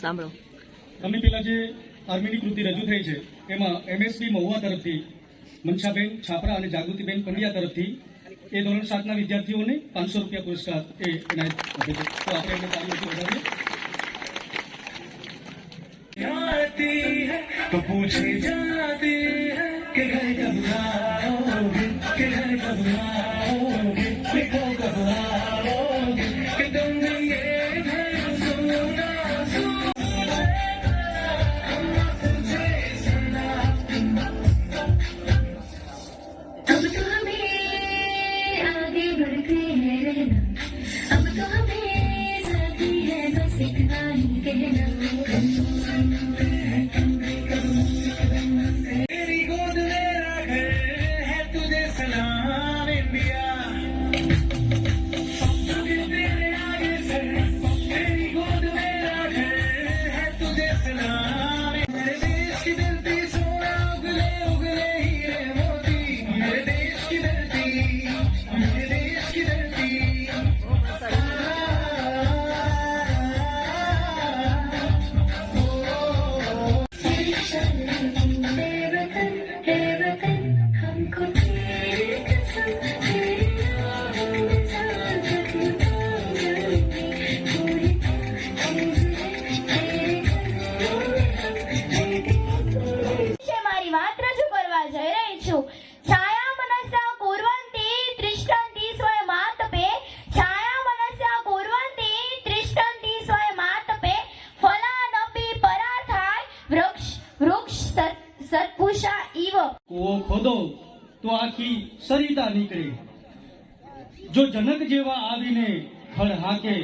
સાંભળો. તમને પેલા જે આર્મીની કૃતિ રજૂ થઈ છે એમાં MSB મહુવા તરફથી મનસાબેન છાપરા અને જાગૃતિબેન પંડ્યા તરફથી એ ધોરણ 7ના વિદ્યાર્થીઓને 500 રૂપિયા પુરસ્કાર એ એનાયત આપે છે. તો આપણે એમને તાળીઓથી વધાવીએ. तो पूछे जाते हैं कि घर कब आओगे, कि घर कब आओगे, कि कब आओगे, कि तुम ये घर सुना सुना तुझे सुना. अब तो हमें आगे बढ़ते हैं रहना, अब तो हमें साथी है बस इतना ही कहना. तेरी गोद मेरा घर है, तुझे सलाम इंडिया. तेरे आगे से तेरी गोद मेरा घर है, तुझे सलाम. मेरे देश की धरती सोना उगले उगले हीरे मोती, मेरे देश की धरती, मेरे देश की धरती. हमको तेरी कसम तेरी आहों में जान रखना जरूरी पूरी મારી વાત રજૂ કરવા જઈ રહી છું. છાયા મનસ્યા કુર્વંતિ ત્રિષ્ઠન્તિ સ્વયમાતપે, છાયા મનસ્યા કુર્વંતિ ત્રિષ્ઠન્તિ સ્વયમાતપે, ફલાનપી પરાર્થાય વૃક્ષ સત્પુષા ઇવ. કૂવો ખોદો તો આખી સરિતા નીકળે, જો જનક જેવા આવીને ખડ હાકે